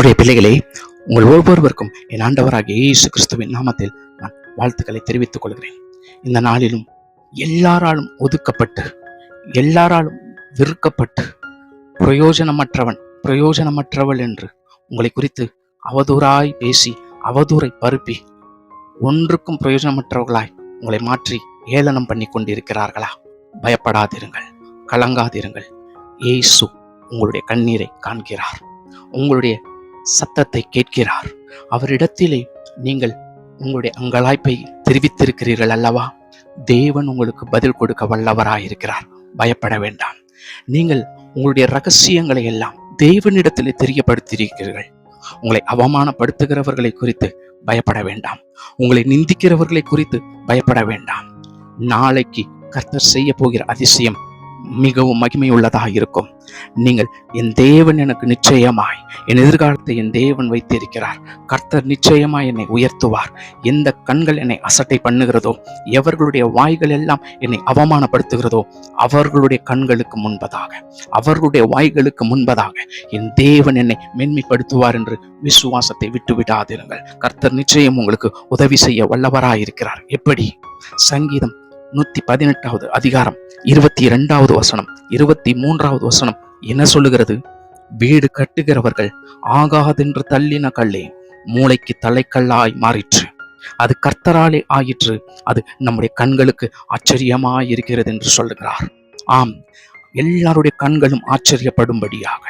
கர்த்தருடைய பிள்ளைகளே, உங்கள் ஒவ்வொருவருக்கும் என் ஆண்டவராகிய இயேசு கிறிஸ்துவின் நாமத்தில் நான் வாழ்த்துக்களை தெரிவித்துக் கொள்கிறேன். இந்த நாளிலும் எல்லாராலும் ஒதுக்கப்பட்டு, எல்லாராலும் வெறுக்கப்பட்டு, பிரயோஜனமற்றவள் என்று உங்களை குறித்து அவதூறாய் பேசி, அவதூறை பருப்பி, ஒன்றுக்கும் பிரயோஜனமற்றவர்களாய் உங்களை மாற்றி ஏளனம் பண்ணி கொண்டிருக்கிறார்களா? பயப்படாதிருங்கள், கலங்காதிருங்கள். இயேசு உங்களுடைய கண்ணீரை காண்கிறார், உங்களுடைய சத்தத்தை கேட்கிறார். அவரிடத்திலே நீங்கள் உங்களுடைய அங்கலாய்ப்பை தெரிவித்திருக்கிறீர்கள் அல்லவா? தேவன் உங்களுக்கு பதில் கொடுக்க வல்லவராயிருக்கிறார். பயப்பட வேண்டாம். நீங்கள் உங்களுடைய ரகசியங்களை எல்லாம் தேவனிடத்திலே தெரியப்படுத்தியிருக்கிறீர்கள். உங்களை அவமானப்படுத்துகிறவர்களை குறித்து பயப்பட வேண்டாம். உங்களை நிந்திக்கிறவர்களை குறித்து பயப்பட வேண்டாம். நாளைக்கு கர்த்தர் செய்ய போகிற அதிசயம் மிகவும் மகிமையுள்ளதாக இருக்கும். நீங்கள், என் தேவன் எனக்கு நிச்சயமாய் என் எதிர்காலத்தை என் தேவன் வைத்திருக்கிறார். கர்த்தர் நிச்சயமாய் என்னை உயர்த்துவார். எந்த கண்கள் என்னை அசட்டை பண்ணுகிறதோ, எவர்களுடைய வாய்கள் எல்லாம் என்னை அவமானப்படுத்துகிறதோ, அவர்களுடைய கண்களுக்கு முன்பதாக, அவர்களுடைய வாய்களுக்கு முன்பதாக என் தேவன் என்னை மேன்மைப்படுத்துவார் என்று விசுவாசத்தை விட்டு விடாதிருங்கள். கர்த்தர் நிச்சயம் உங்களுக்கு உதவி செய்ய வல்லவராயிருக்கிறார். எப்படி? சங்கீதம் 118வது அதிகாரம் 22வது வசனம், 23வது வசனம் என்ன சொல்லுகிறது? வீடு கட்டுகிறவர்கள் ஆகாதென்று தள்ளின கல்லே மூளைக்கு தலைக்கல்லாய் மாறிற்று. அது கர்த்தராலே ஆயிற்று. அது நம்முடைய கண்களுக்கு ஆச்சரியமாய் இருக்கிறது என்று சொல்லுகிறார். ஆம், எல்லாருடைய கண்களும் ஆச்சரியப்படும்படியாக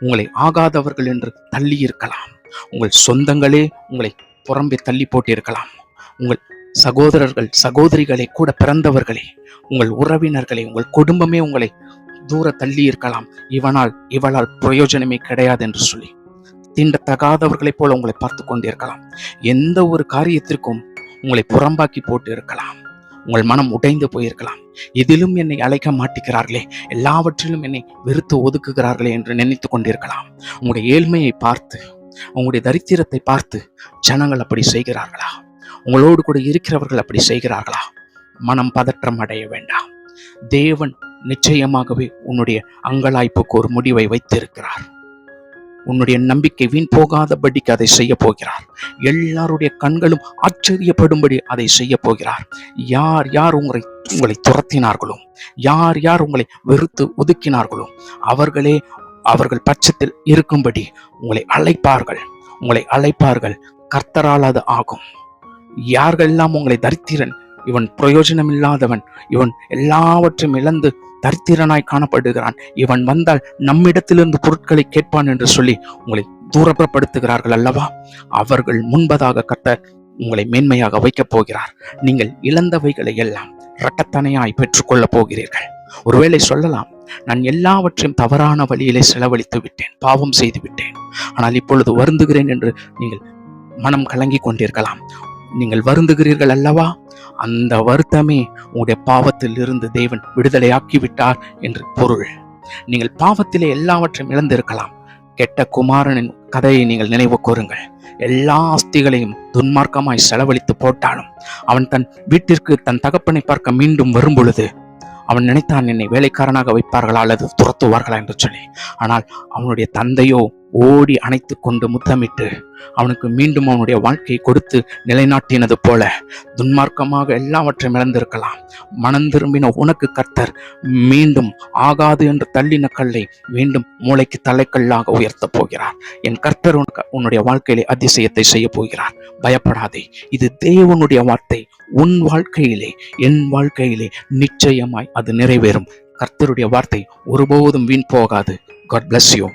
உங்களை ஆகாதவர்கள் என்று தள்ளி இருக்கலாம். உங்கள் சொந்தங்களே உங்களை புறம்பே தள்ளி போட்டிருக்கலாம். உங்கள் சகோதரர்கள், சகோதரிகளை, கூட பிறந்தவர்களே, உங்கள் உறவினர்களே, உங்கள் குடும்பமே உங்களை தூர தள்ளி இருக்கலாம். இவளால் பிரயோஜனமே கிடையாது என்று சொல்லி தீண்டத்தகாதவர்களைப் போல உங்களை பார்த்து கொண்டிருக்கலாம். எந்த ஒரு காரியத்திற்கும் உங்களை புறம்பாக்கி போட்டு இருக்கலாம். உங்கள் மனம் உடைந்து போயிருக்கலாம். எதிலும் என்னை அழைக்க மாட்டேங்கிறார்களே, எல்லாவற்றிலும் என்னை வெறுத்து ஒதுக்குகிறார்களே என்று நினைத்து கொண்டிருக்கலாம். உங்களுடைய ஏழ்மையை பார்த்து, உங்களுடைய தரித்திரத்தை பார்த்து ஜனங்கள் அப்படி செய்கிறார்களா? உங்களோடு கூட இருக்கிறவர்கள் அப்படி செய்கிறார்களா? மனம் பதற்றம் அடைய வேண்டாம். தேவன் நிச்சயமாகவே உன்னுடைய அங்கலாய்ப்புக்கு ஒரு முடிவை வைத்திருக்கிறார். உன்னுடைய நம்பிக்கை வீண் போகாதபடிக்கு அதை செய்ய போகிறார். எல்லாருடைய கண்களும் ஆச்சரியப்படும்படி அதை செய்ய போகிறார். யார் யார் உங்களை துரத்தினார்களோ, யார் யார் உங்களை வெறுத்து ஒதுக்கினார்களோ, அவர்கள் பட்சத்தில் இருக்கும்படி உங்களை அழைப்பார்கள். கர்த்தரால் அது ஆகும். யார்களெல்லாம் உங்களை தரித்திரன், இவன் பிரயோஜனம் இல்லாதவன், இவன் எல்லாவற்றையும் இழந்து தரித்திரனாய் காணப்படுகிறான், இவன் வந்தால் நம்மிடத்திலிருந்து பொருட்களை கேட்பான் என்று சொல்லி உங்களை தூரப்படுத்துகிறார்கள் அல்லவா? அவர்கள் முன்பதாக கர்த்தர் உங்களை மேன்மையாக வைக்கப் போகிறார். நீங்கள் இழந்தவைகளை எல்லாம் இரட்டத்தனையாய் பெற்றுக்கொள்ளப் போகிறீர்கள். ஒருவேளை சொல்லலாம், நான் எல்லாவற்றையும் தவறான வழியிலே செலவழித்து விட்டேன், பாவம் செய்து விட்டேன், ஆனால் இப்பொழுது வருந்துகிறேன் என்று நீங்கள் மனம் கலங்கி கொண்டிருக்கலாம். நீங்கள் வருந்துகிறீர்கள் அல்லவா? அந்த வருத்தமே உங்களுடைய பாவத்தில் இருந்து தேவன் விடுதலையாக்கி விட்டார் என்று பொருள். நீங்கள் பாவத்திலே எல்லாவற்றையும் இழந்திருக்கலாம். கெட்ட குமாரனின் கதையை நீங்கள் நினைவு கூறுங்கள். எல்லா ஆஸ்திகளையும் துன்மார்க்கமாய் செலவழித்து போட்டாலும் அவன் தன் வீட்டிற்கு தன் தகப்பனை பார்க்க மீண்டும் வரும் பொழுது அவன் நினைத்தான், என்னை வேலைக்காரனாக வைப்பார்களா அல்லது துரத்துவார்களா என்று சொல்லி. ஆனால் அவனுடைய தந்தையோ ஓடி அணைத்து கொண்டு முத்தமிட்டு அவனுக்கு மீண்டும் அவனுடைய வாழ்க்கையை கொடுத்து நிலைநாட்டினது போல துன்மார்க்கமாக எல்லாவற்றையும் இழந்திருக்கலாம். மனம் திரும்பின உனக்கு கர்த்தர் மீண்டும் ஆகாது என்று தள்ளின கல்லை மீண்டும் மூளைக்கு தலைக்கல்லாக உயர்த்த போகிறார். என் கர்த்தர் உன்னுடைய வாழ்க்கையிலே அதிசயத்தை செய்ய போகிறார். பயப்படாதே. இது தேவனுடைய வார்த்தை. உன் வாழ்க்கையிலே, என் வாழ்க்கையிலே நிச்சயமாய் அது நிறைவேறும். கர்த்தருடைய வார்த்தை ஒருபோதும் வீண் போகாது. God bless you.